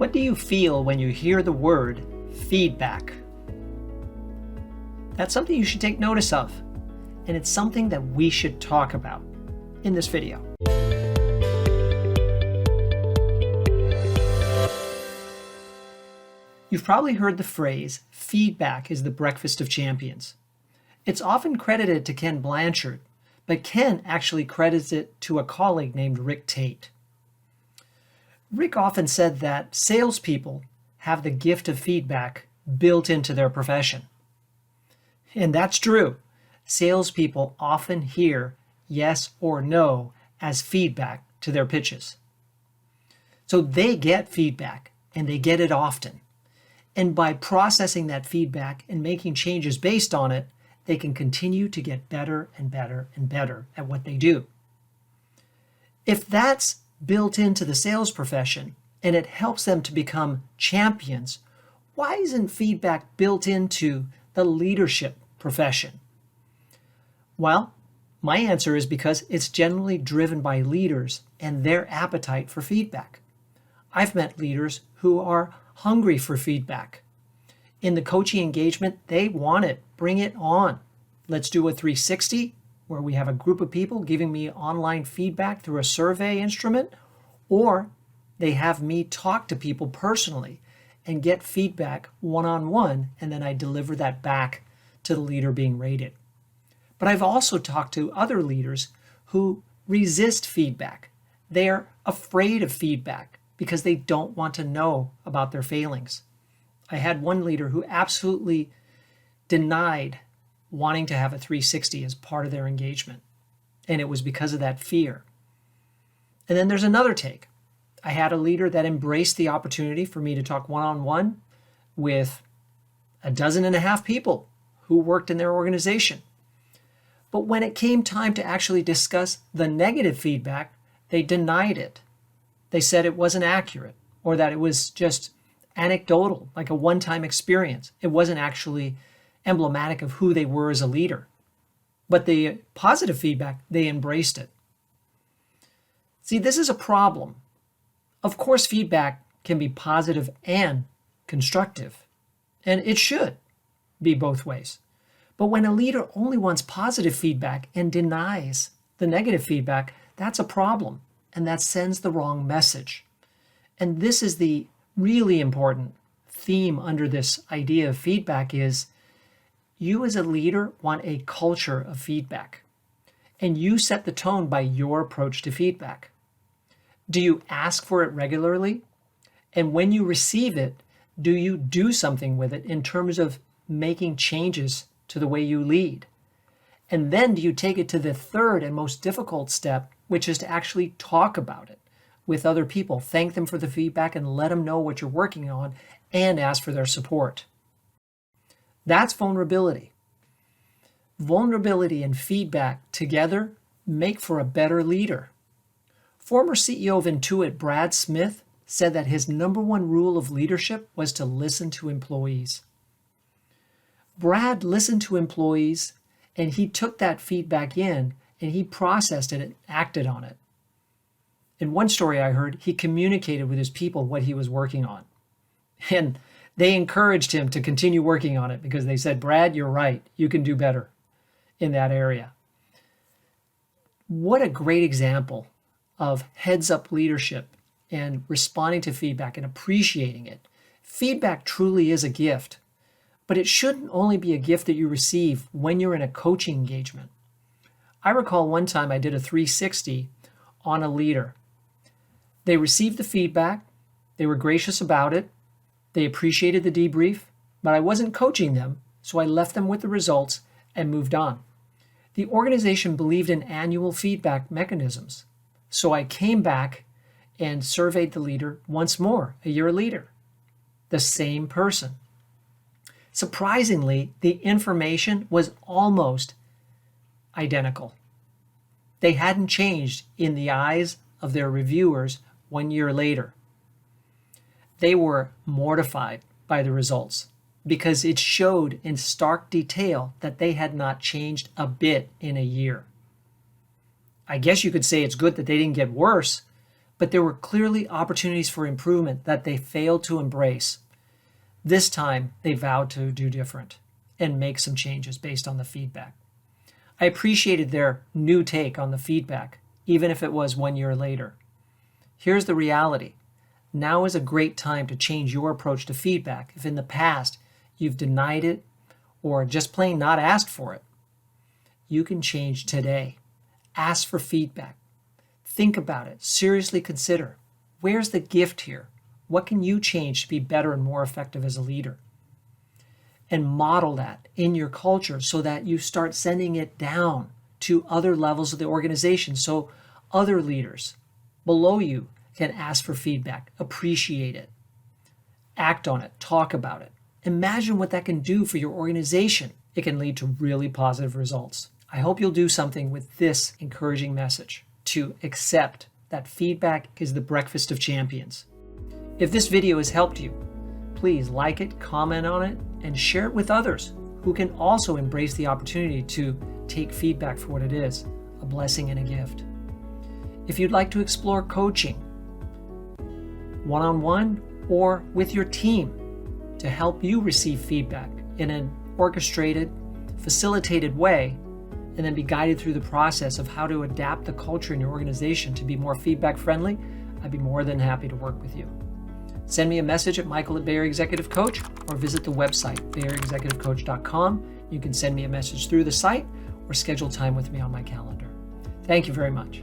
What do you feel when you hear the word feedback? That's something you should take notice of, and it's something that we should talk about in this video. You've probably heard the phrase, feedback is the breakfast of champions. It's often credited to Ken Blanchard, but Ken actually credits it to a colleague named Rick Tate. Rick often said that salespeople have the gift of feedback built into their profession. And that's true. Salespeople often hear yes or no as feedback to their pitches. So they get feedback, and they get it often. And by processing that feedback and making changes based on it, they can continue to get better and better and better at what they do. If that's built into the sales profession and it helps them to become champions, why isn't feedback built into the leadership profession? Well, my answer is because it's generally driven by leaders and their appetite for feedback. I've met leaders who are hungry for feedback. In the coaching engagement, they want it. Bring it on. Let's do a 360 where we have a group of people giving me online feedback through a survey instrument, or they have me talk to people personally and get feedback one-on-one, and then I deliver that back to the leader being rated. But I've also talked to other leaders who resist feedback. They're afraid of feedback because they don't want to know about their failings. I had one leader who absolutely denied wanting to have a 360 as part of their engagement, and it was because of that fear. And then there's another take. I had a leader that embraced the opportunity for me to talk one-on-one with 12.5 people who worked in their organization. But when it came time to actually discuss the negative feedback, they denied it. They said it wasn't accurate, or that it was just anecdotal, like a one-time experience. It wasn't actually emblematic of who they were as a leader. But the positive feedback, they embraced it. See, this is a problem. Of course, feedback can be positive and constructive, and it should be both ways. But when a leader only wants positive feedback and denies the negative feedback, that's a problem, and that sends the wrong message. And this is the really important theme under this idea of feedback is you as a leader want a culture of feedback, and you set the tone by your approach to feedback. Do you ask for it regularly? And when you receive it, do you do something with it in terms of making changes to the way you lead? And then do you take it to the third and most difficult step, which is to actually talk about it with other people, thank them for the feedback and let them know what you're working on and ask for their support. That's vulnerability. Vulnerability and feedback together make for a better leader. Former CEO of Intuit, Brad Smith, said that his number one rule of leadership was to listen to employees. Brad listened to employees, and he took that feedback in, and he processed it and acted on it. In one story I heard, he communicated with his people what he was working on. And they encouraged him to continue working on it because they said, Brad, you're right. You can do better in that area. What a great example of heads-up leadership and responding to feedback and appreciating it. Feedback truly is a gift, but it shouldn't only be a gift that you receive when you're in a coaching engagement. I recall one time I did a 360 on a leader. They received the feedback, they were gracious about it, they appreciated the debrief, but I wasn't coaching them, so I left them with the results and moved on. The organization believed in annual feedback mechanisms, so I came back and surveyed the leader once more a year later. The same person. Surprisingly, the information was almost identical. They hadn't changed in the eyes of their reviewers 1 year later. They were mortified by the results because it showed in stark detail that they had not changed a bit in a year. I guess you could say it's good that they didn't get worse, but there were clearly opportunities for improvement that they failed to embrace. This time, they vowed to do different and make some changes based on the feedback. I appreciated their new take on the feedback, even if it was 1 year later. Here's the reality. Now is a great time to change your approach to feedback if in the past you've denied it or just plain not asked for it. You can change today. Ask for feedback. Think about it. Seriously consider, where's the gift here? What can you change to be better and more effective as a leader? And model that in your culture so that you start sending it down to other levels of the organization so other leaders below you can ask for feedback, appreciate it, act on it, talk about it. Imagine what that can do for your organization. It can lead to really positive results. I hope you'll do something with this encouraging message to accept that feedback is the breakfast of champions. If this video has helped you, please like it, comment on it, and share it with others who can also embrace the opportunity to take feedback for what it is, a blessing and a gift. If you'd like to explore coaching, one-on-one or with your team to help you receive feedback in an orchestrated, facilitated way, and then be guided through the process of how to adapt the culture in your organization to be more feedback friendly, I'd be more than happy to work with you. Send me a message at michael@BaerExecutiveCoach or visit the website, BaerExecutiveCoach.com. You can send me a message through the site or schedule time with me on my calendar. Thank you very much.